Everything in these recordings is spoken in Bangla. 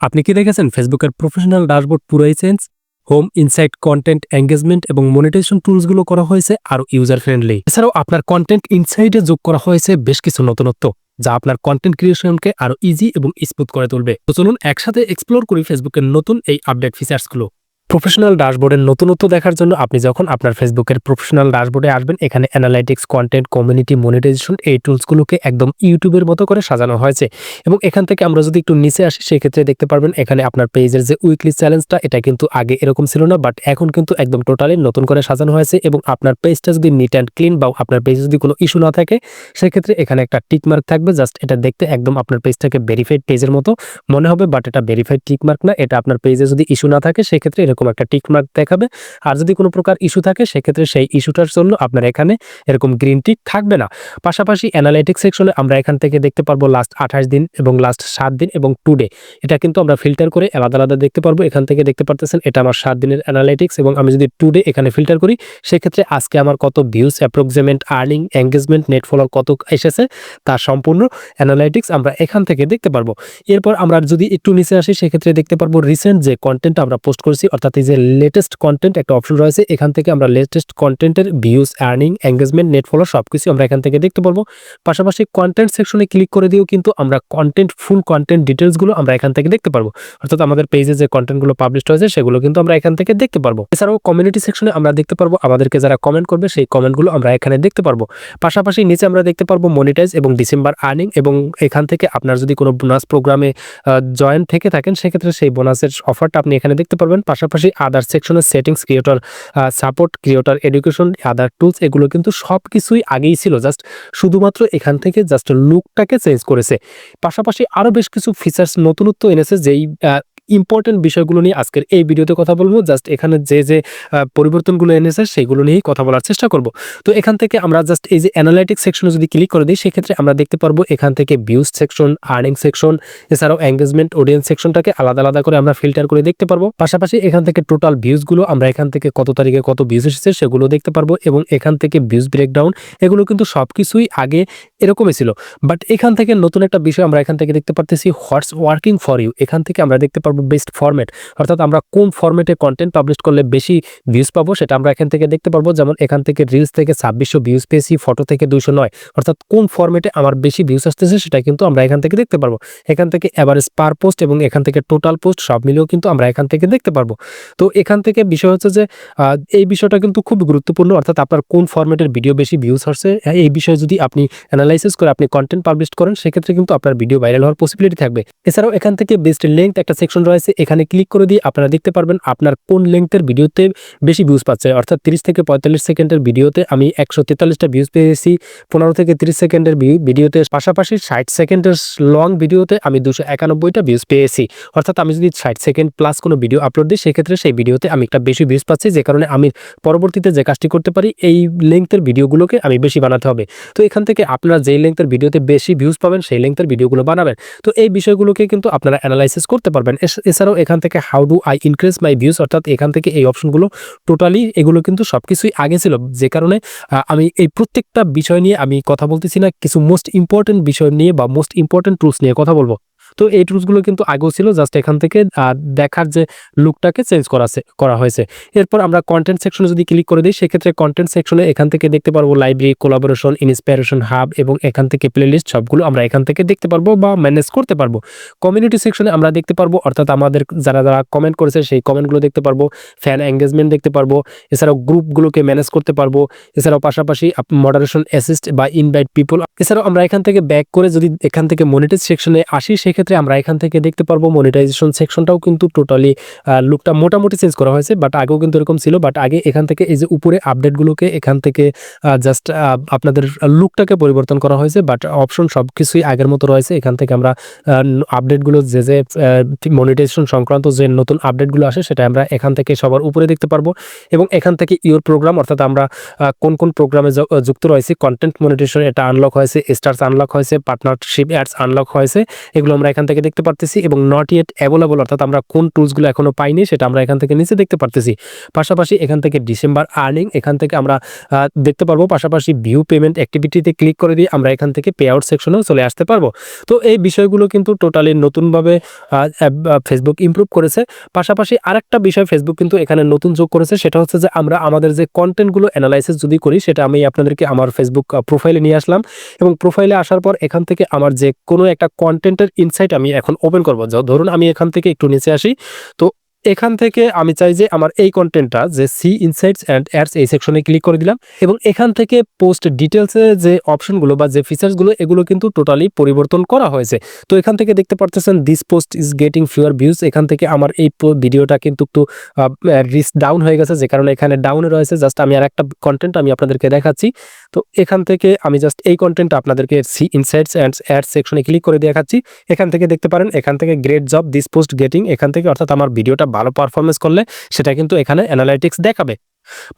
আপনি কি দেখেছেন ফেসবুকের প্রফেশনাল ড্যাশবোর্ড পুরোই change? Home, insight, content, engagement এবং মনিটাইজেশন টুলসগুলো করা হয়েছে আরও ইউজার ফ্রেন্ডলি। এছাড়াও আপনার কন্টেন্ট ইনসাইটে যোগ করা হয়েছে বেশ কিছু নতুনত্ব, যা আপনার কন্টেন্ট ক্রিয়েশনকে আরও ইজি এবং স্মুথ করে তুলবে। তো চলুন একসাথে এক্সপ্লোর করি ফেসবুকের নতুন এই আপডেট ফিচার্সগুলো। প্রফেশনাল ড্যাশবোর্ডের নতুনত্ব দেখার জন্য আপনি যখন আপনার ফেসবুকের প্রফেশনাল ড্যাশবোর্ডে আসবেন, এখানে অ্যানালাইটিক্স, কন্টেন্ট, কমিউনিটি, মনিটাইজেশন এই টুলসগুলোকে একদম ইউটিউবের মতো করে সাজানো হয়েছে। এবং এখান থেকে আমরা যদি একটু নিচে আসি, সেক্ষেত্রে দেখতে পারবেন এখানে আপনার পেজের যে উইকলি চ্যালেঞ্জটা, এটা কিন্তু আগে এরকম ছিল না, বাট এখন কিন্তু একদম টোটালি নতুন করে সাজানো হয়েছে। এবং আপনার পেজটা যদি নিট অ্যান্ড ক্লিন বা আপনার পেজে যদি কোনো ইস্যু না থাকে, সেক্ষেত্রে এখানে একটা টিক মার্ক থাকবে। জাস্ট এটা দেখতে একদম আপনার পেজটাকে ভেরিফাইড পেজের মতো মনে হবে, বাট এটা ভেরিফাইড টিক মার্ক না। এটা আপনার পেজে যদি ইস্যু না থাকে, সেক্ষেত্রে এরকম একটা টিক মার্ক দেখাবে। আর যদি কোনো প্রকার ইস্যু থাকে, সেক্ষেত্রে সেই ইস্যুটার জন্য আপনার এখানে এরকম গ্রিন টিক থাকবে না। পাশাপাশি অ্যানালাইটিক্স সেকশনে আমরা এখান থেকে দেখতে পারবো লাস্ট 28 দিন এবং লাস্ট 7 দিন এবং টুডে। এটা কিন্তু আমরা ফিল্টার করে আলাদা আলাদা দেখতে পারবো। এখান থেকে দেখতে পারতেছেন এটা আমার 7 দিনের অ্যানালাইটিক্স, এবং আমি যদি টুডে এখানে ফিল্টার করি, সেক্ষেত্রে আজকে আমার কত views, approximate earning, engagement, net follower কত এসেছে, তার সম্পূর্ণ অ্যানালাইটিক্স আমরা এখান থেকে দেখতে পারবো। এরপর আমরা যদি একটু নিচে আসি, সেক্ষেত্রে দেখতে পারবো রিসেন্ট যে কন্টেন্ট আমরা পোস্ট করছি, অর্থাৎ এই যে লেটেস্ট কন্টেন্ট একটা অপশন রয়েছে, এখান থেকে আমরা লেটেস্ট কন্টেন্টের views, earning, engagement, net follower সবকিছু আমরা এখান থেকে দেখতে পারবো। পাশাপাশি কন্টেন্ট সেকশনে ক্লিক করে দিয়েও কিন্তু আমরা ফুল কন্টেন্ট ডিটেলসগুলো আমরা এখান থেকে দেখতে পারবো। অর্থাৎ আমাদের পেজে যে কন্টেন্টগুলো পাবলিশ হয়েছে, সেগুলো কিন্তু আমরা এখান থেকে দেখতে পারবো। এছাড়াও কমিউনিটি সেকশনে আমরা দেখতে পারবো আমাদেরকে যারা কমেন্ট করবে, সেই কমেন্টগুলো আমরা এখানে দেখতে পারবো। পাশাপাশি নিচে আমরা দেখতে পারবো মনিটাইজ এবং ডিসেম্বর আর্নিং, এবং এখান থেকে আপনার যদি কোনো বোনাস প্রোগ্রামে জয়েন থেকে থাকেন, সেক্ষেত্রে সেই বোনাসের অফারটা আপনি এখানে দেখতে পারবেন। পাশাপাশি আদার সেকশনের settings, creator support, creator education, other tools, এগুলো কিন্তু সব কিছুই আগেই ছিল, জাস্ট শুধুমাত্র এখান থেকে জাস্ট লুকটাকে চেঞ্জ করেছে। পাশাপাশি আরও বেশ কিছু ফিচার্স নতুনত্ব এনেছে, যেই ইম্পর্টেন্ট বিষয়গুলো নিয়ে আজকের এই ভিডিওতে কথা বলবো। জাস্ট এখানে যে পরিবর্তনগুলো এনেছে, সেগুলো নিয়েই কথা বলার চেষ্টা করব। তো এখান থেকে আমরা জাস্ট এই যে অ্যানালাইটিক্স সেকশনে যদি ক্লিক করে দিই, সেক্ষেত্রে আমরা দেখতে পারবো এখান থেকে ভিউজ সেকশন, আর্নিং সেকশন, এছাড়াও এঙ্গেজমেন্ট, অডিয়েন্স সেকশনটাকে আলাদা আলাদা করে আমরা ফিল্টার করে দেখতে পারবো। পাশাপাশি এখান থেকে টোটাল ভিউজগুলো আমরা এখান থেকে কত তারিখে কত ভিউজ এসেছে সেগুলো দেখতে পারবো, এবং এখান থেকে ভিউজ ব্রেকডাউন, এগুলো কিন্তু সবকিছুই আগে এরকমই ছিল। বাট এখান থেকে নতুন একটা বিষয় আমরা এখান থেকে দেখতে পারতেছি, হোয়াটস ওয়ার্কিং ফর ইউ। এখান থেকে আমরা দেখতে পারবো বেস্ট ফরম্যাট, অর্থাৎ আমরা কোন ফরম্যাটে কন্টেন্ট পাবলিশ করলে বেশি ভিউজ পাবো, সেটা আমরা এখান থেকে দেখতে পারবো। যেমন এখান থেকে রিলস থেকে 2600 ভিউজ পেয়েছি, ফটো থেকে 209, অর্থাৎ কোন ফরম্যাটে আমার বেশি ভিউজ আসতেছে সেটা কিন্তু আমরা এখান থেকে দেখতে পারবো। এখান থেকে এভারেজ পার পোস্ট এবং এখান থেকে টোটাল পোস্ট সব মিলেও কিন্তু আমরা এখান থেকে দেখতে পারবো। তো এখান থেকে বিষয় হচ্ছে যে এই বিষয়টা কিন্তু খুব গুরুত্বপূর্ণ, অর্থাৎ আপনার কোন ফরম্যাটের ভিডিও বেশি ভিউজ আসছে, এই বিষয়ে যদি আপনি অ্যানালাইসিস করে আপনি কন্টেন্ট পাবলিশ করেন, সেক্ষেত্রে কিন্তু আপনার ভিডিও ভাইরাল হওয়ার পসিবিলিটি থাকবে। এছাড়াও এখান থেকে বেস্ট লেংথ একটা সেকশন রয়েছে, এখানে ক্লিক করে দিয়ে আপনারা দেখতে পারবেন আপনার কোন লেংথের ভিডিওতে বেশি ভিউজ পাচ্ছে। অর্থাৎ 30 থেকে 45 সেকেন্ডের ভিডিওতে আমি 143টা ভিউজ পেয়েছি, 15 থেকে 30 সেকেন্ডের ভিডিওতে, পাশাপাশি 60 সেকেন্ডের লং ভিডিওতে আমি 291টা ভিউজ পেয়েছি। অর্থাৎ আমি যদি 60 সেকেন্ড প্লাস কোনো ভিডিও আপলোড দিই, সেক্ষেত্রে সেই ভিডিওতে আমি একটা বেশি ভিউজ পাচ্ছি, যে কারণে আমি পরবর্তীতে যে কাজটি করতে পারি, এই লেংথের ভিডিওগুলোকে আমি বেশি বানাতে হবে। তো এখান থেকে আপনারা যেই লেংথের ভিডিওতে বেশি ভিউজ পাবেন, সেই লেংথের ভিডিওগুলো বানাবেন। তো এই বিষয়গুলোকে কিন্তু আপনারা অ্যানালাইসিস করতে পারবেন। এছাড়াও এখান থেকে how do I increase my views, অর্থাৎ এখান থেকে এই অপশনগুলো টোটালি এগুলো কিন্তু সবকিছুই আগে ছিল, যে কারণে আমি এই প্রত্যেকটা বিষয় নিয়ে আমি কথা বলতেছি না, কিছু মোস্ট ইম্পর্টেন্ট বিষয় নিয়ে বা মোস্ট ইম্পর্টেন্ট টুলস নিয়ে কথা বলবো। তো এই টুলসগুলো কিন্তু আগেও ছিল, জাস্ট এখান থেকে দেখার যে লুকটাকে চেঞ্জ করা হয়েছে। এরপর আমরা কন্টেন্ট সেকশনে যদি ক্লিক করে দিই, সেক্ষেত্রে কন্টেন্ট সেকশনে এখান থেকে দেখতে পারবো লাইব্রেরি, কোলাবোরেশন, ইন্সপিরেশন হাব, এবং এখান থেকে প্লেলিস্ট সবগুলো আমরা এখান থেকে দেখতে পারবো বা ম্যানেজ করতে পারবো। কমিউনিটি সেকশনে আমরা দেখতে পারবো, অর্থাৎ আমাদের যারা কমেন্ট করেছে সেই কমেন্টগুলো দেখতে পারবো, ফ্যান এঙ্গেজমেন্ট দেখতে পারবো, এছাড়াও গ্রুপগুলোকে ম্যানেজ করতে পারবো, এছাড়াও পাশাপাশি মডারেশন অ্যাসিস্ট বা ইনভাইট পিপল। এছাড়াও আমরা এখান থেকে ব্যাক করে যদি এখান থেকে মনিটাইজ সেকশনে আসি, সেক্ষেত্রে আমরা এখান থেকে দেখতে পারবো মনিটাইজেশন সেকশনটাও কিন্তু টোটালি লুকটা মোটামুটি চেঞ্জ করা হয়েছে, বাট আগেও কিন্তু এরকম ছিল। বাট আগে এখান থেকে এই যে উপরে আপডেটগুলোকে এখান থেকে জাস্ট আপনাদের লুকটাকে পরিবর্তন করা হয়েছে, বাট অপশন সব কিছুই আগের মতো রয়েছে। এখান থেকে আমরা আপডেটগুলো যে মনিটাইজেশন সংক্রান্ত যে নতুন আপডেটগুলো আসে, সেটা আমরা এখান থেকে সবার উপরে দেখতে পারবো। এবং এখান থেকে ইওর প্রোগ্রাম, অর্থাৎ আমরা কোন কোন প্রোগ্রামে যুক্ত রয়েছে, কন্টেন্ট মনিটাইজেশন এটা আনলক হয়েছে, স্টার্স আনলক হয়েছে, পার্টনারশিপ অ্যাডস আনলক হয়েছে, এগুলো আমরা আমরা এখান থেকে দেখতে পারতেছি এবং নট ইয়েট অ্যাভেলেবল অর্থাৎ আমরা কোন টুলসগুলো এখনো পাইনি সেটা আমরা এখান থেকে নিচে দেখতে পারতেছি। পাশাপাশি এখান থেকে ডিসেম্বর আর্নিং এখান থেকে আমরা দেখতে পারবো। পাশাপাশি ভিউ পেমেন্ট অ্যাক্টিভিটিতে ক্লিক করে দিয়ে আমরা এখান থেকে পে আউট সেকশনেও চলে আসতে পারবো। তো এই বিষয়গুলো কিন্তু টোটালি নতুনভাবে ফেসবুক ইমপ্রুভ করেছে। পাশাপাশি আরেকটা বিষয় ফেসবুক কিন্তু এখানে নতুন যোগ করেছে, সেটা হচ্ছে যে আমরা আমাদের যে কন্টেন্টগুলো অ্যানালাইসিস যদি করি সেটা আমি আপনাদেরকে আমার ফেসবুক প্রোফাইলে নিয়ে আসলাম এবং প্রোফাইলে আসার পর এখান থেকে আমার যে কোনো একটা কন্টেন্টের ইনসাইট আমি এখন ওপেন করবো। ধরুন আমি এখান থেকে একটু নিচে আসি, তো এখান থেকে আমি চাই যে আমার এই কন্টেন্টটা যে সি ইনসাইটস অ্যান্ড অ্যাডস এই সেকশনে ক্লিক করে দিলাম এবং এখান থেকে পোস্ট ডিটেলসে যে অপশনগুলো বা যে ফিচার্সগুলো এগুলো কিন্তু টোটালি পরিবর্তন করা হয়েছে। তো এখান থেকে দেখতে পারতেছেন this post is getting fewer views, এখান থেকে আমার এই ভিডিওটা কিন্তু একটু রিচ ডাউন হয়ে গেছে, যে কারণে এখানে ডাউনে রয়েছে। জাস্ট আমি আর একটা কন্টেন্ট আমি আপনাদেরকে দেখাচ্ছি। তো এখান থেকে আমি জাস্ট এই কন্টেন্টটা আপনাদেরকে সি ইনসাইটস অ্যান্ড অ্যাডস সেকশনে ক্লিক করে দেখাচ্ছি। এখান থেকে দেখতে পারেন এখান থেকে great job this post getting, এখান থেকে অর্থাৎ আমার ভিডিওটা ভালো পারফরমেন্স করলে সেটা কিন্তু এখানে অ্যানালাইটিক্স দেখাবে।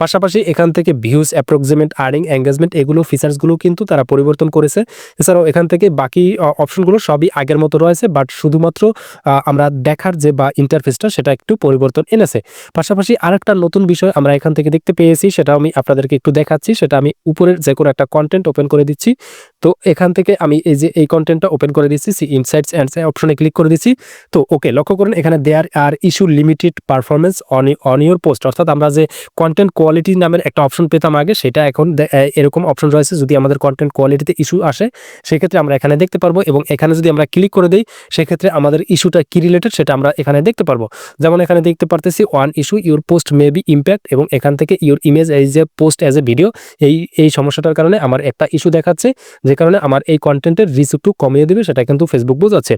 পাশাপাশি এখান থেকে ভিউজ অ্যাপ্রক্সিমেট আর্নিং এঙ্গেজমেন্ট এগুলো ফিচার্সগুলো কিন্তু তারা পরিবর্তন করেছে। এছাড়াও এখান থেকে বাকি অপশনগুলো সবই আগের মতো রয়েছে, বাট শুধুমাত্র আমরা দেখার যে বা ইন্টারফেসটা সেটা একটু পরিবর্তন এনেছে। পাশাপাশি আরেকটা নতুন বিষয় আমরা এখান থেকে দেখতে পেয়েছি, সেটা আমি আপনাদেরকে একটু দেখাচ্ছি। সেটা আমি উপরের যে কোনো একটা কন্টেন্ট ওপেন করে দিচ্ছি। তো এখান থেকে আমি এই যে এই কন্টেন্টটা ওপেন করে দিচ্ছি, সি ইনসাইটস অ্যান্ড অপশনে ক্লিক করে দিচ্ছি। তো ওকে, লক্ষ্য করেন এখানে there are issue limited performance on your post, অর্থাৎ আমরা যে কন্টেন্ট কোয়ালিটি নামের একটা অপশন পেতাম আগে, সেটা এখন এরকম অপশন রয়েছে। যদি আমাদের কন্টেন্ট কোয়ালিটিতে ইস্যু আসে সেক্ষেত্রে আমরা এখানে দেখতে পারবো এবং এখানে যদি আমরা ক্লিক করে দিই সেক্ষেত্রে আমাদের ইস্যুটা কি রিলেটেড সেটা আমরা এখানে দেখতে পারবো। যেমন এখানে দেখতে পারতেছি one is to your post may be impact, এবং এখান থেকে your image as a post as a video, এই সমস্যাটার কারণে আমার একটা ইস্যু দেখাচ্ছে, যে কারণে আমার এই কন্টেন্টের রিচ একটু কমিয়ে দেবে, সেটা কিন্তু ফেসবুক বোঝাচ্ছে।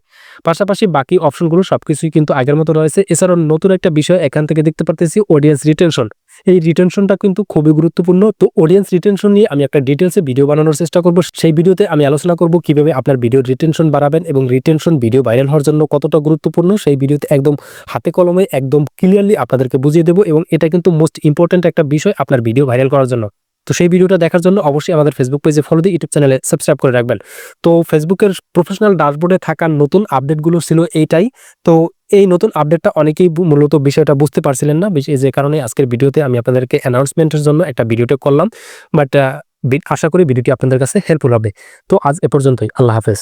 পাশাপাশি বাকি অপশনগুলো সবকিছুই কিন্তু আগের মতো রয়েছে। এছাড়াও নতুন একটা বিষয় এখান থেকে দেখতে পারতেছি অডিয়েন্স রিটেনশন। এই রিটেনশনটা কিন্তু খুবই গুরুত্বপূর্ণ। তো অডিয়েন্স রিটেনশন নিয়ে আমি একটা ডিটেলসে ভিডিও বানানোর চেষ্টা করব। সেই ভিডিওতে আমি আলোচনা করব কিভাবে আপনার ভিডিওর রিটেনশন বাড়াবেন এবং রিটেনশন ভিডিও ভাইরাল হওয়ার জন্য কতটা গুরুত্বপূর্ণ, সেই ভিডিওতে একদম হাতে কলমে একদম ক্লিয়ারলি আপনাদেরকে বুঝিয়ে দেবো এবং এটা কিন্তু মোস্ট ইম্পর্ট্যান্ট একটা বিষয় আপনার ভিডিও ভাইরাল করার জন্য। তো সেই ভিডিওটা দেখার জন্য অবশ্যই আমাদের ফেসবুক পেজে ফলো দিয়ে ইউটিউব চ্যানেলে সাবস্ক্রাইব করে রাখবেন। তো ফেসবুকের প্রফেশনাল ড্যাশবোর্ডে থাকা নতুন আপডেটগুলো ছিল এইটাই। তো এই নতুন আপডেটটা অনেকেই মূলত বিষয়টা বুঝতে পারছিলেন না, যে কারণে আজকের ভিডিওতে আমি আপনাদেরকে অ্যানাউন্সমেন্টের জন্য একটা ভিডিওটা করলাম। বাট আশা করি ভিডিওটি আপনাদের কাছে হেল্পফুল হবে। তো আজ এ পর্যন্তই। আল্লাহ হাফেজ।